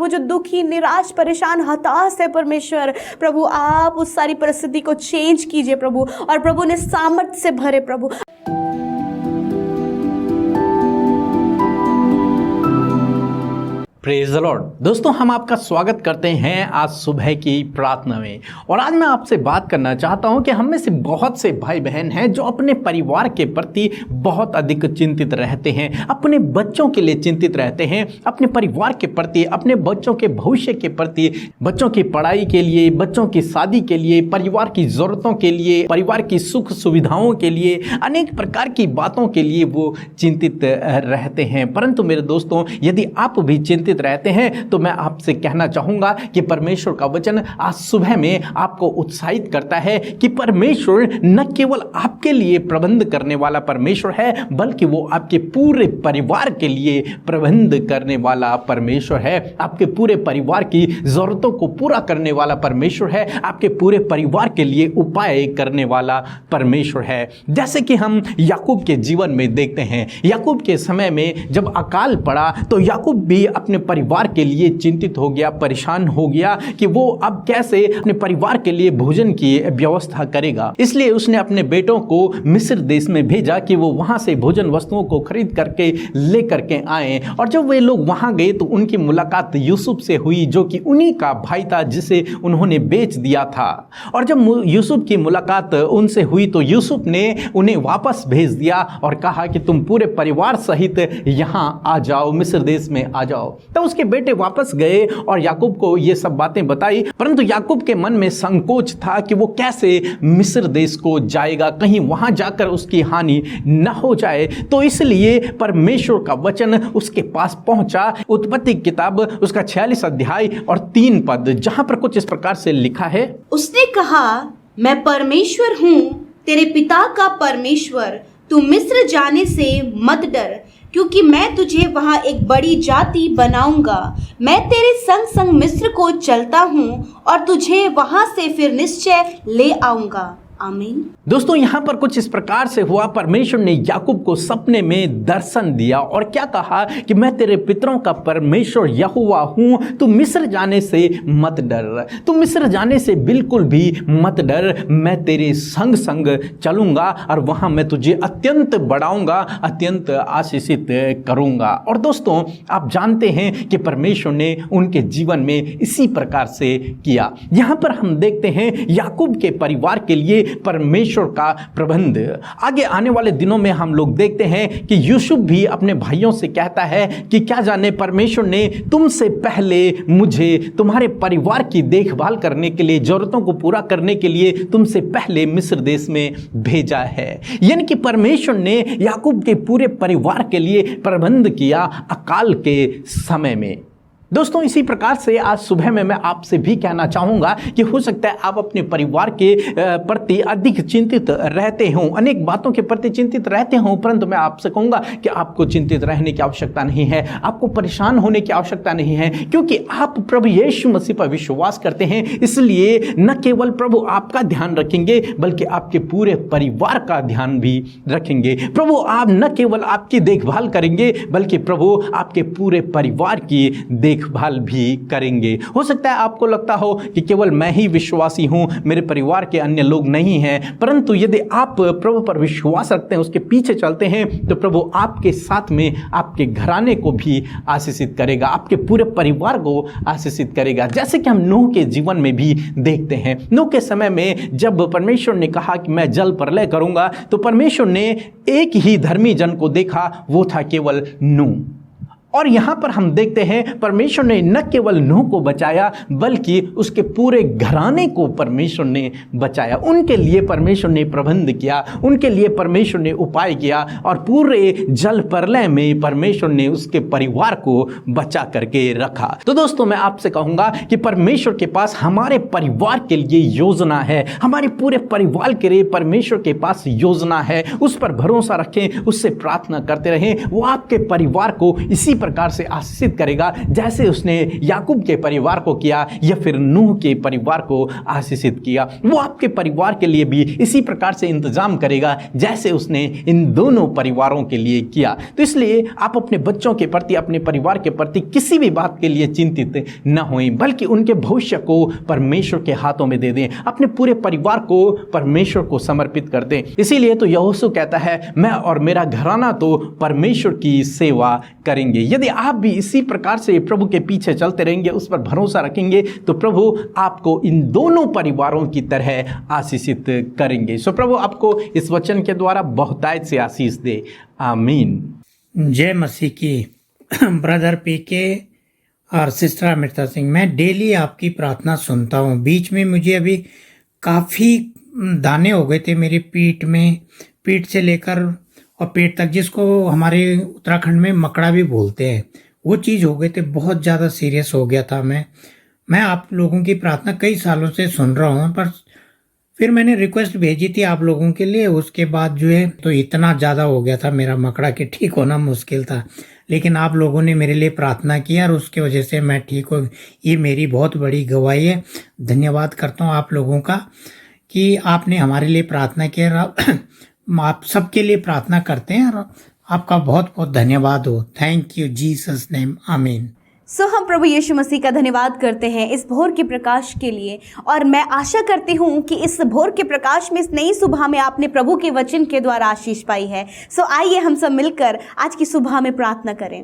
वो जो दुखी, निराश, परेशान, हताश है परमेश्वर, प्रभु आप उस सारी परिस्थिति को चेंज कीजिए प्रभु, और प्रभु ने सामर्थ्य से भरे प्रभु। Praise the Lord. दोस्तों, हम आपका स्वागत करते हैं आज सुबह की प्रार्थना में। और आज मैं आपसे बात करना चाहता हूं कि हम में से बहुत से भाई बहन हैं जो अपने परिवार के प्रति बहुत अधिक चिंतित रहते हैं, अपने बच्चों के लिए चिंतित रहते हैं, अपने परिवार के प्रति, अपने बच्चों के भविष्य के प्रति, बच्चों की पढ़ाई के लिए, बच्चों की शादी के लिए, परिवार की ज़रूरतों के लिए, परिवार की सुख सुविधाओं के लिए, अनेक प्रकार की बातों के लिए वो चिंतित रहते हैं। परंतु मेरे दोस्तों, यदि आप भी चिंतित रहते हैं तो मैं आपसे कहना चाहूंगा कि परमेश्वर का वचन आज सुबह में आपको उत्साहित करता है कि परमेश्वर न केवल आपके लिए प्रबंध करने वाला परमेश्वर है, बल्कि वो आपके पूरे परिवार के लिए प्रबंध करने वाला परमेश्वर है। आपके पूरे परिवार की जरूरतों को पूरा करने वाला परमेश्वर है, आपके पूरे परिवार के लिए उपाय करने वाला परमेश्वर है। जैसे कि हम याकूब के जीवन में देखते हैं, याकूब के समय में जब अकाल पड़ा तो याकूब भी अपने परिवार के लिए चिंतित हो गया, परेशान हो गया कि वो अब कैसे अपने परिवार के लिए भोजन की व्यवस्था करेगा। इसलिए उसने अपने बेटों को मिस्र देश में भेजा कि वो वहां से भोजन वस्तुओं को खरीद करके लेकर के आए। और जब वे लोग वहां गए तो उनकी मुलाकात यूसुफ से हुई, जो कि उन्हीं का भाई था जिसे उन्होंने बेच दिया था। और जब यूसुफ की मुलाकात उनसे हुई तो यूसुफ ने उन्हें वापस भेज दिया और कहा कि तुम पूरे परिवार सहित यहां आ जाओ, मिस्र देश में आ जाओ। तो उसके बेटे वापस गए और याकूब को ये सब बातें बताई, परंतु याकूब के मन में संकोच था कि वो कैसे मिस्र देश को जाएगा, कहीं वहां जाकर उसकी हानि न हो जाए। तो इसलिए परमेश्वर का वचन उसके पास पहुंचा। उत्पत्ति किताब उसका 46 अध्याय और 3 पद, जहां पर कुछ इस प्रकार से लिखा है, उसने कहा, मैं परमेश्वर हूँ, तेरे पिता का परमेश्वर, तू मिस्र जाने से मत डर, क्योंकि मैं तुझे वहां एक बड़ी जाति बनाऊंगा। मैं तेरे संग संग मिस्र को चलता हूँ और तुझे वहां से फिर निश्चय ले आऊंगा। आमीन। दोस्तों, यहां पर कुछ इस प्रकार से हुआ, परमेश्वर ने याकूब को सपने में दर्शन दिया और क्या कहा कि मैं तेरे पितरों का परमेश्वर यहोवा हूं, तू मिस्र जाने से मत डर, तू मिस्र जाने से बिल्कुल भी मत डर, मैं तेरे संग संग चलूंगा और वहां मैं तुझे अत्यंत बढ़ाऊंगा, अत्यंत आशीषित करूंगा। और दोस्तों, आप जानते हैं कि परमेश्वर ने उनके जीवन में इसी प्रकार से किया। यहां पर हम देखते हैं याकूब के परिवार के लिए परमेश्वर का प्रबंध। आगे आने वाले दिनों में हम लोग देखते हैं कि यूसुफ भी अपने भाइयों से कहता है कि क्या जाने परमेश्वर ने तुमसे पहले मुझे तुम्हारे परिवार की देखभाल करने के लिए, जरूरतों को पूरा करने के लिए तुमसे पहले मिस्र देश में भेजा है। यानी कि परमेश्वर ने याकूब के पूरे परिवार के लिए प्रबंध किया अकाल के समय में। दोस्तों, इसी प्रकार से आज सुबह में मैं आपसे भी कहना चाहूँगा कि हो सकता है आप अपने परिवार के प्रति अधिक चिंतित रहते हों, अनेक बातों के प्रति चिंतित रहते हों, परंतु मैं आपसे कहूँगा कि आपको चिंतित रहने की आवश्यकता नहीं है, आपको परेशान होने की आवश्यकता नहीं है, क्योंकि आप प्रभु यीशु मसीह पर विश्वास करते हैं। इसलिए न केवल प्रभु आपका ध्यान रखेंगे, बल्कि आपके पूरे परिवार का ध्यान भी रखेंगे। प्रभु आप न केवल आपकी देखभाल करेंगे, बल्कि प्रभु आपके पूरे परिवार की देखभाल भी करेंगे। हो सकता है आपको लगता हो कि केवल मैं ही विश्वासी हूं, मेरे परिवार के अन्य लोग नहीं हैं, परंतु यदि आप प्रभु पर विश्वास रखते हैं, उसके पीछे चलते हैं, तो प्रभु आपके साथ में आपके घराने को भी आशीषित करेगा, आपके पूरे परिवार को आशीषित करेगा। जैसे कि हम नूह के जीवन में भी देखते हैं। नूह के समय में जब परमेश्वर ने कहा कि मैं जल प्रलय करूंगा, तो परमेश्वर ने एक ही धर्मी जन को देखा, वो था केवल नूह। और यहाँ पर हम देखते हैं परमेश्वर ने न केवल नूह को बचाया, बल्कि उसके पूरे घराने को परमेश्वर ने बचाया। उनके लिए परमेश्वर ने प्रबंध किया, उनके लिए परमेश्वर ने उपाय किया, और पूरे जल प्रलय में परमेश्वर ने उसके परिवार को बचा करके रखा। तो दोस्तों, मैं आपसे कहूँगा कि परमेश्वर के पास हमारे परिवार के लिए योजना है, हमारे पूरे परिवार के लिए परमेश्वर के पास योजना है। उस पर भरोसा रखें, उससे प्रार्थना करते रहें, वो आपके परिवार को इसी प्रकार से आशीषित करेगा जैसे उसने याकूब के परिवार को किया या फिर नूह के परिवार को आशीषित किया। वो आपके परिवार के लिए भी इसी प्रकार से इंतजाम करेगा जैसे उसने इन दोनों परिवारों के लिए किया। तो इसलिए आप अपने बच्चों के प्रति, अपने परिवार के प्रति किसी भी बात के लिए चिंतित न होएं, बल्कि उनके भविष्य को परमेश्वर के हाथों में दे दें, अपने पूरे परिवार को परमेश्वर को समर्पित कर दें। इसीलिए तो यहोशू कहता है, मैं और मेरा घराना तो परमेश्वर की सेवा करेंगे। यदि आप भी इसी प्रकार से प्रभु के पीछे चलते रहेंगे, उस पर भरोसा रखेंगे, तो प्रभु आपको इन दोनों परिवारों की तरह आशीषित करेंगे। सो प्रभु आपको इस वचन के द्वारा बहुतायत से आशीष दे। आमीन। जय मसीह की। ब्रदर पीके और सिस्टर अमृता सिंह, मैं डेली आपकी प्रार्थना सुनता हूँ। बीच में मुझे अभी काफ़ी दाने हो गए थे मेरी पीठ में, पीठ से लेकर और पेट तक, जिसको हमारे उत्तराखंड में मकड़ा भी बोलते हैं, वो चीज़ हो गए थे। बहुत ज़्यादा सीरियस हो गया था मैं आप लोगों की प्रार्थना कई सालों से सुन रहा हूँ, पर फिर मैंने रिक्वेस्ट भेजी थी आप लोगों के लिए। उसके बाद जो है तो इतना ज़्यादा हो गया था मेरा मकड़ा कि ठीक होना मुश्किल था, लेकिन आप लोगों ने मेरे लिए प्रार्थना किया और उसके वजह से मैं ठीक हो। ये मेरी बहुत बड़ी गवाही है। धन्यवाद करता हूँ आप लोगों का कि आपने हमारे लिए प्रार्थना किया। आप सबके लिए प्रार्थना करते हैं और आपका बहुत बहुत धन्यवाद हो। थैंक यू जीसस नेम, आमीन। सो हम प्रभु यीशु मसीह का धन्यवाद करते हैं इस भोर के प्रकाश के लिए, और मैं आशा करती हूँ कि इस भोर के प्रकाश में, इस नई सुबह में आपने प्रभु के वचन के द्वारा आशीष पाई है। सो आइए हम सब मिलकर आज की सुबह में प्रार्थना करें।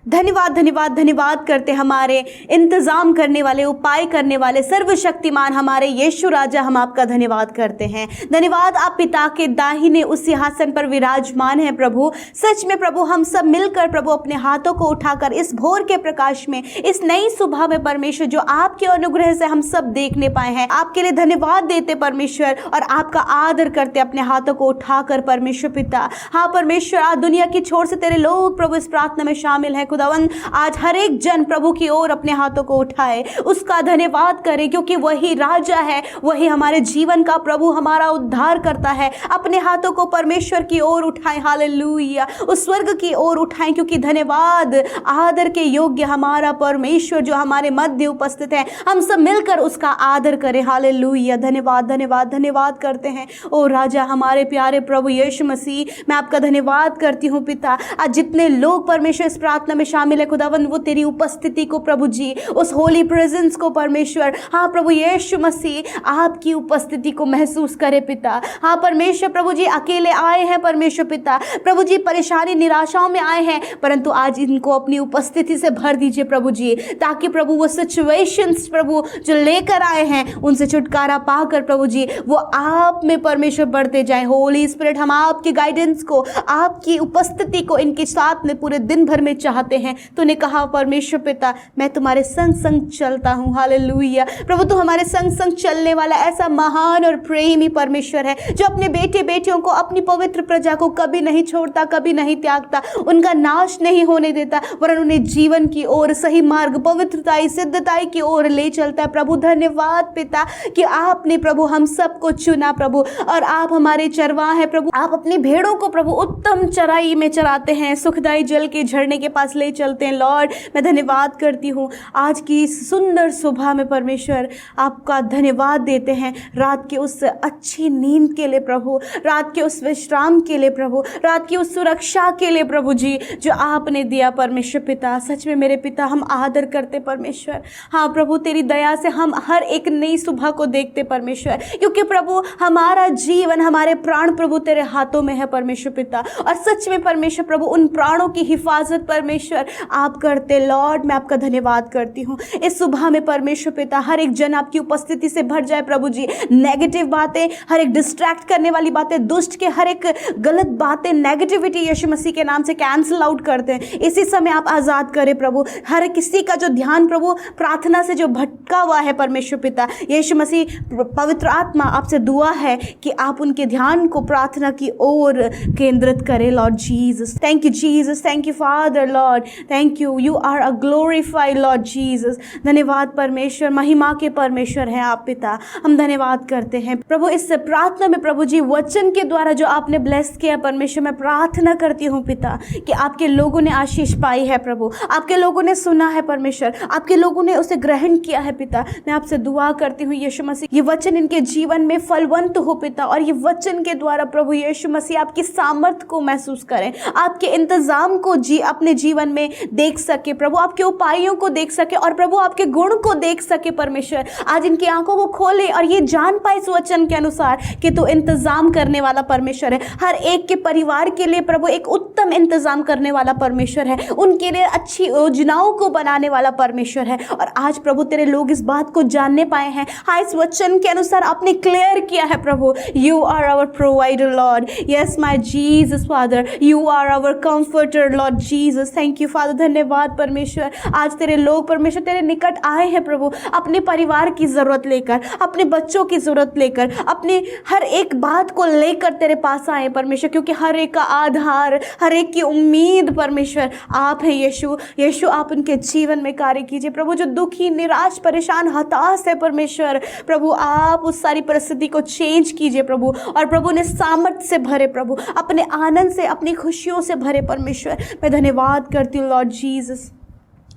धन्यवाद धन्यवाद धन्यवाद करते हमारे इंतज़ाम करने वाले, उपाय करने वाले, सर्वशक्तिमान हमारे यीशु राजा, हम आपका धन्यवाद करते हैं। धन्यवाद, आप पिता के दाहिने उस सिंहासन पर विराजमान हैं प्रभु। सच में प्रभु, हम सब मिलकर प्रभु अपने हाथों को उठाकर इस भोर के प्रकाश में, इस नई सुबह में परमेश्वर, जो आपके अनुग्रह से हम सब देखने पाए हैं, आपके लिए धन्यवाद देते परमेश्वर, और आपका आदर करते अपने हाथों को उठाकर परमेश्वर पिता। हाँ परमेश्वर, आज दुनिया की छोर से तेरे लोग प्रभु इस प्रार्थना में शामिल हैं खुदावंद। आज हर एक जन प्रभु की ओर अपने हाथों को उठाए, उसका धन्यवाद करे, क्योंकि वही राजा है, वही हमारे जीवन का प्रभु, हमारा उद्धार करता है। अपने हाथों को परमेश्वर की ओर उठाएं, हालेलुया, उस स्वर्ग की ओर उठाएं, क्योंकि धन्यवाद आदर के योग्य हमारा परमेश्वर जो हमारे मध्य उपस्थित है। हम सब मिलकर उसका आदर करें, हालेलुया। धन्यवाद धन्यवाद धन्यवाद करते हैं ओ राजा, हमारे प्यारे प्रभु यीशु मसीह। मैं आपका धन्यवाद करती हूँ पिता। आज जितने लोग परमेश्वर इस प्रार्थना में शामिल है खुदावन, वो तेरी उपस्थिति को प्रभु जी, उस होली प्रेजेंस को परमेश्वर, हाँ प्रभु यीशु मसीह, आपकी उपस्थिति को महसूस करे पिता। हाँ परमेश्वर प्रभु जी, अकेले आए हैं परमेश्वर पिता, प्रभु जी परेशानी निराशाओं में आए हैं, परंतु आज इनको अपनी उपस्थिति से भर दीजिए प्रभु जी, ताकि प्रभु वो सिचुएशंस प्रभु जो लेकर आए हैं उनसे छुटकारा पाकर प्रभु जी वो आप में परमेश्वर बढ़ते जाए। होली स्पिरिट, हम आपकी गाइडेंस को, आपकी उपस्थिति को इनके साथ में पूरे दिन भर में चाहते हैं। तूने कहा परमेश्वर पिता, मैं तुम्हारे संग संग चलता हूँ, हालेलुया। प्रभु तू हमारे संग संग चलने वाला ऐसा महान और प्रेमी परमेश्वर है, जो अपने बेटे बेटियों को, अपनी पवित्र प्रजा को कभी नहीं छोड़ता, कभी नहीं त्यागता, उनका नाश नहीं होने देता, वरन उन्हें जीवन की ओर, सही मार्ग, पवित्रताई, सिद्धताई की ओर ले चलता है। प्रभु धन्यवाद पिता कि आपने प्रभु हम सबको चुना प्रभु, और आप हमारे चरवाह हैं प्रभु। आप अपनी भेड़ों को प्रभु उत्तम चराई में चराते हैं, सुखदायी जल के झरने के पास ले चलते हैं। लॉर्ड, मैं धन्यवाद करती हूँ आज की सुंदर सुबह में परमेश्वर, आपका धन्यवाद देते हैं रात की उस अच्छी नींद के लिए प्रभु, रात के उस विश्राम के लिए प्रभु, रात की उस सुरक्षा के लिए प्रभु जी जो आपने दिया परमेश्वर पिता। सच में मेरे पिता, हम आदर करते परमेश्वर। हाँ प्रभु, तेरी दया से हम हर एक नई सुबह को देखते परमेश्वर, क्योंकि प्रभु हमारा जीवन, हमारे प्राण प्रभु तेरे हाथों में है परमेश्वर पिता। और सच में परमेश्वर प्रभु, उन प्राणों की हिफाजत परमेश्वर आप करते। लॉर्ड, मैं आपका धन्यवाद करती हूँ इस सुबह में परमेश्वर पिता। हर एक जन आपकी उपस्थिति से भर जाए प्रभु जी। नेगेटिव बातें, हर एक डिस्ट्रैक्ट करने वाली बातें, दुष्ट के हर एक गलत बातें, नेगेटिविटी यीशु मसीह के नाम से कैंसिल आउट करते हैं। इसी समय आप आज़ाद करें प्रभु, हर किसी का जो ध्यान प्रभु प्रार्थना से जो भटका हुआ है परमेश्वर पिता, यीशु मसीह पवित्र आत्मा आपसे दुआ है कि आप उनके ध्यान को प्रार्थना की ओर केंद्रित करें। Lord Jesus, thank you Jesus, thank you Father. Lord, Lord, thank you, you are a glorified Lord Jesus. धन्यवाद परमेश्वर, महिमा के परमेश्वर हैं आप पिता, हम धन्यवाद करते हैं प्रभु। इस प्रार्थना में प्रभु जी वचन के द्वारा जो आपने ब्लेस किया परमेश्वर, मैं प्रार्थना करती हूँ पिता कि आपके लोगों ने आशीष पाई है प्रभु, आपके लोगों ने सुना है परमेश्वर, आपके लोगों ने उसे ग्रहण किया है पिता। मैं आपसे दुआ करती हूँ यीशु मसीह, ये वचन इनके जीवन में फलवंत हो पिता, और ये वचन के द्वारा प्रभु यीशु मसीह आपकी सामर्थ को महसूस करें, आपके इंतजाम को अपने जीवन में देख सके प्रभु, आपके उपायों को देख सके और प्रभु आपके गुण को देख सके परमेश्वर। आज इनकी आंखों को खोले और ये जान पाए इस वचन के अनुसार कि तो इंतजाम करने वाला परमेश्वर है, हर एक के परिवार के लिए प्रभु एक उत्तम इंतजाम करने वाला परमेश्वर है, उनके लिए अच्छी योजनाओं को बनाने वाला परमेश्वर है। और आज प्रभु तेरे लोग इस बात को जानने पाए हैं, हाँ इस वचन के अनुसार आपने क्लियर किया है प्रभु, you are our provider lord, yes my Jesus father, you are our comforter lord Jesus, thank you father. धन्यवाद परमेश्वर, आज तेरे लोग परमेश्वर तेरे निकट आए हैं प्रभु, अपने परिवार की जरूरत लेकर, अपने बच्चों की जरूरत लेकर, अपने हर एक बात को लेकर तेरे पास आए परमेश्वर, क्योंकि हर एक का आधार, हर एक की उम्मीद परमेश्वर आप हैं यीशु। यीशु आप उनके जीवन में कार्य कीजिए प्रभु, जो दुखी, निराश, परेशान, हताश है परमेश्वर, प्रभु आप उस सारी परिस्थिति को चेंज कीजिए प्रभु, और प्रभु ने सामर्थ्य से भरे प्रभु, अपने आनंद से, अपनी खुशियों से भरे परमेश्वर। मैं धन्यवाद करती हूँ लॉर्ड जीसस।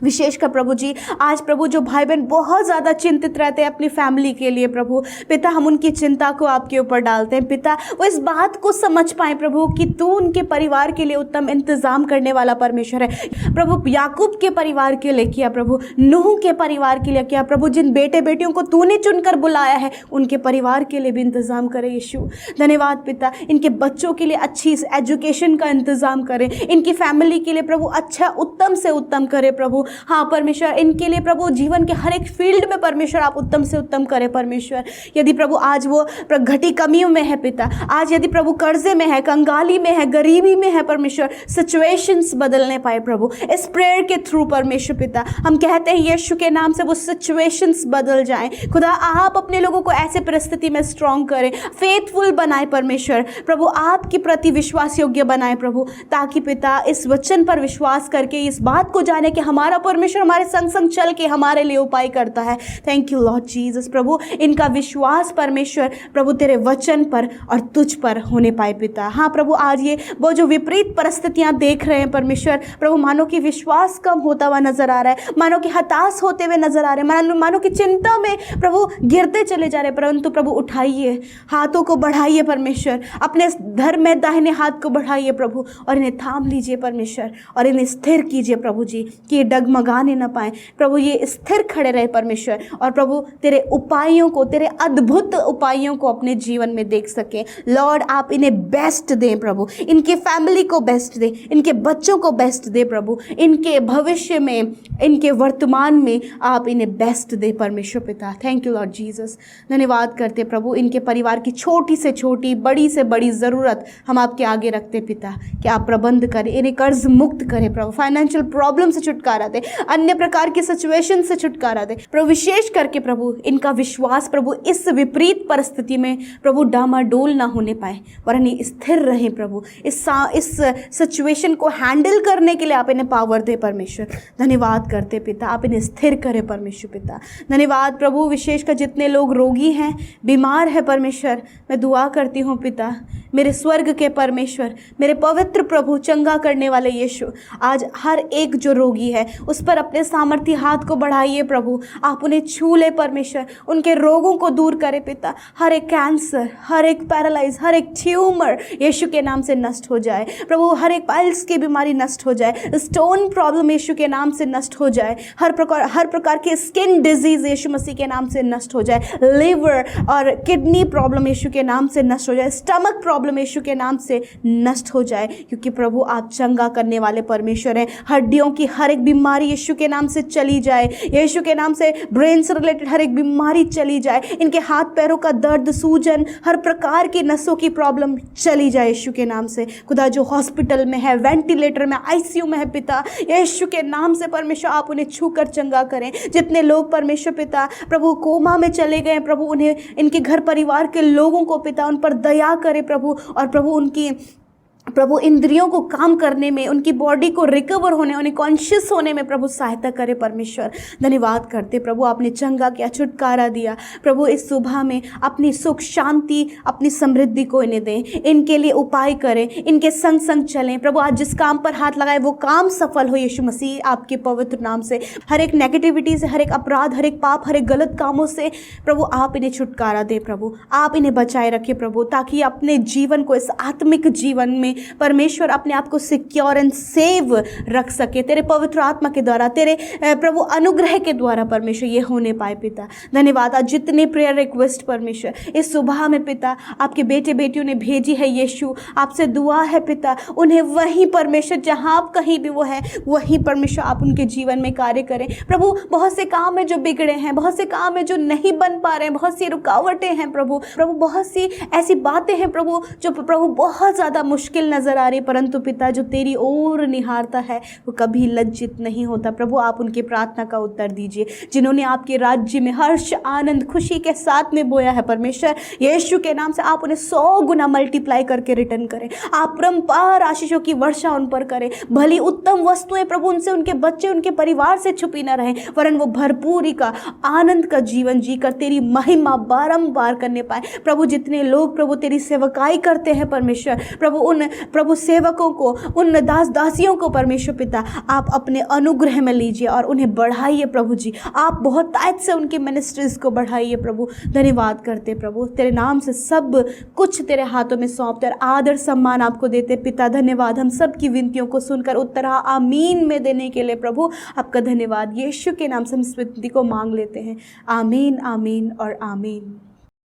विशेषकर प्रभु जी आज प्रभु जो भाई बहन बहुत ज़्यादा चिंतित रहते हैं अपनी फैमिली के लिए प्रभु, पिता हम उनकी चिंता को आपके ऊपर डालते हैं पिता, वो इस बात को समझ पाए प्रभु कि तू उनके परिवार के लिए उत्तम इंतजाम करने वाला परमेश्वर है प्रभु। याकूब के परिवार के लिए किया प्रभु, नूह के परिवार के लिए किया प्रभु, जिन बेटे बेटियों को तूने चुनकर बुलाया है उनके परिवार के लिए भी इंतजाम करे यीशु। धन्यवाद पिता, इनके बच्चों के लिए अच्छी एजुकेशन का इंतजाम करें, इनकी फैमिली के लिए प्रभु अच्छा उत्तम से उत्तम करे प्रभु। हाँ परमेश्वर, इनके लिए प्रभु जीवन के हर एक फील्ड में परमेश्वर आप उत्तम से उत्तम करें परमेश्वर। यदि प्रभु आज वो घटी कमियों में है पिता, आज यदि प्रभु कर्जे में है, कंगाली में है, गरीबी में है परमेश्वर, सिचुएशंस बदलने पाए प्रभु इस प्रेयर के थ्रू परमेश्वर पिता। हम कहते हैं यीशु के नाम से वो सिचुएशंस बदल जाएं खुदा, आप अपने लोगों को ऐसे परिस्थिति में स्ट्रांग करें, फेथफुल बनाए परमेश्वर प्रभु, आपके प्रति विश्वास योग्य बनाए प्रभु, ताकि पिता इस वचन पर विश्वास करके इस बात को जाने कि हमारा परमेश्वर हमारे संग संग चल के हमारे लिए उपाय करता है। थैंक यू लॉर्ड जीसस प्रभु, इनका विश्वास परमेश्वर प्रभु तेरे वचन पर और तुझ पर होने पाए पिता। हाँ प्रभु, आज ये वो जो विपरीत परिस्थितियां देख रहे हैं परमेश्वर प्रभु, मानो कि विश्वास कम होता हुआ नजर आ रहा है, मानो कि हताश होते हुए नजर आ रहे हैं, मानो कि चिंता में प्रभु गिरते चले जा रहे हैं, परंतु प्रभु उठाइए, हाथों को बढ़ाइए परमेश्वर, अपने धर्म में दाहिने हाथ को बढ़ाइए प्रभु और इन्हें थाम लीजिए परमेश्वर, और इन्हें स्थिर कीजिए प्रभु जी कि डगमगाने न पाए प्रभु, ये स्थिर खड़े रहे परमेश्वर, और प्रभु तेरे उपायों को, तेरे अद्भुत उपायों को अपने जीवन में देख सके। लॉर्ड आप इन्हें बेस्ट दें प्रभु, इनके फैमिली को बेस्ट दें, इनके बच्चों को बेस्ट दे प्रभु, इनके भविष्य में, इनके वर्तमान में आप इन्हें बेस्ट दे परमेश्वर पिता। Thank you Lord Jesus. धन्यवाद करते प्रभु, इनके परिवार की छोटी से छोटी, बड़ी से बड़ी ज़रूरत हम आपके आगे रखते पिता, कि आप प्रबंध करें, इन्हें कर्ज मुक्त करें प्रभु, फाइनेंशियल प्रॉब्लम से छुटकारा दे, अन्य प्रकार की सिचुएशन से छुटकारा दे प्रभु। विशेष करके प्रभु इनका विश्वास प्रभु इस विपरीत परिस्थिति में प्रभु डामाडोल ना होने पाए, वरन स्थिर रहे प्रभु, इस सिचुएशन को हैंडल करने के लिए आप इन्हें पावर दे परमेश्वर। धन्यवाद करते पिता, आप इन्हें स्थिर करें परमेश्वर पिता। धन्यवाद प्रभु, विशेषकर जितने लोग रोगी हैं, बीमार है परमेश्वर, मैं दुआ करती हूँ पिता, मेरे स्वर्ग के परमेश्वर, मेरे पवित्र प्रभु, चंगा करने वाले यीशु, आज हर एक जो रोगी है उस पर अपने सामर्थ्य हाथ को बढ़ाइए प्रभु, आप उन्हें छू ले परमेश्वर, उनके रोगों को दूर करें पिता। हर एक कैंसर, हर एक पैरालाइज, हर एक ट्यूमर यीशु के नाम से नष्ट हो जाए प्रभु, हर एक पाइल्स की बीमारी नष्ट हो जाए, स्टोन प्रॉब्लम यीशु के नाम से नष्ट हो जाए, हर प्रकार के स्किन डिजीज यीशु मसीह के नाम से नष्ट हो जाए, लिवर और किडनी प्रॉब्लम यीशु के नाम से नष्ट हो जाए, स्टमक प्रॉब्लम यीशु के नाम से नष्ट हो जाए, क्योंकि प्रभु आप चंगा करने वाले परमेश्वर हैं। हड्डियों की हर एक बीमारी यीशु के नाम से चली जाए, यीशु के नाम से ब्रेन से रिलेटेड हर एक बीमारी चली जाए, इनके हाथ पैरों का दर्द, सूजन, हर प्रकार की नसों की प्रॉब्लम चली जाए यीशु के नाम से। खुदा जो हॉस्पिटल में है, वेंटिलेटर में, आईसीयू में है पिता, यीशु के नाम से परमेश्वर आप उन्हें छूकर चंगा करें। जितने लोग परमेश्वर पिता प्रभु कोमा में चले गए प्रभु, उन्हें, इनके घर परिवार के लोगों को पिता उन पर दया करे प्रभु, और प्रभु उनकी प्रभु इंद्रियों को काम करने में, उनकी बॉडी को रिकवर होने, उन्हें कॉन्शियस होने में प्रभु सहायता करे परमेश्वर। धन्यवाद करते प्रभु, आपने चंगा किया, छुटकारा दिया प्रभु। इस सुबह में अपनी सुख शांति, अपनी समृद्धि को इन्हें दें, इनके लिए उपाय करें, इनके संग संग चलें प्रभु। आज जिस काम पर हाथ लगाए वो काम सफल हो यीशु मसीह आपके पवित्र नाम से। हर एक नेगेटिविटी से, हर एक अपराध, हर एक पाप, हर एक गलत कामों से प्रभु आप इन्हें छुटकारा दें प्रभु। आप इन्हें बचाए रखें प्रभु, ताकि अपने जीवन को, इस आत्मिक जीवन में परमेश्वर अपने आप को सिक्योर एंड सेव रख सके तेरे पवित्र आत्मा के द्वारा, तेरे प्रभु अनुग्रह के द्वारा परमेश्वर ये होने पाए पिता। धन्यवाद। आज जितने प्रेयर रिक्वेस्ट परमेश्वर इस सुबह में पिता आपके बेटे बेटियों ने भेजी है यीशु, आपसे दुआ है पिता, उन्हें वहीं परमेश्वर जहाँ आप कहीं भी वो है वहीं परमेश्वर आप उनके जीवन में कार्य करें प्रभु। बहुत से काम है जो बिगड़े हैं, बहुत से काम है जो नहीं बन पा रहे हैं, बहुत सी रुकावटें हैं प्रभु। प्रभु बहुत सी ऐसी बातें हैं प्रभु जो प्रभु बहुत ज़्यादा मुश्किल नजर आ रही, परंतु पिता जो तेरी ओर निहारता है वो कभी लज्जित नहीं होता प्रभु। आप उनकी प्रार्थना का उत्तर दीजिए, जिन्होंने आपके राज्य में हर्ष आनंद खुशी के साथ में बोया है परमेश्वर, यीशु के नाम से आप उन्हें 100 गुना मल्टीप्लाई करके रिटर्न करें। आप परम्पार आशीषों की वर्षा उन पर करें। भली उत्तम वस्तुएं प्रभु उनसे, उनके बच्चे, उनके परिवार से छुपी न रहें, वरन वो भरपूरी का आनंद का जीवन जीकर तेरी महिमा बारंबार करने पाए प्रभु। जितने लोग प्रभु तेरी सेवकाई करते हैं परमेश्वर प्रभु, उन प्रभु सेवकों को, उन दास दासियों को परमेश्वर पिता आप अपने अनुग्रह में लीजिए और उन्हें बढ़ाइए प्रभु जी। आप बहुत तायत से उनके मिनिस्ट्रीज को बढ़ाइए प्रभु। धन्यवाद करते प्रभु, तेरे नाम से सब कुछ तेरे हाथों में सौंपते और आदर सम्मान आपको देते पिता। धन्यवाद हम सब की विनतियों को सुनकर उत्तर आमीन में देने के लिए प्रभु आपका धन्यवाद। यीशु के नाम से हम इस विनती को मांग लेते हैं। आमीन, आमीन और आमीन।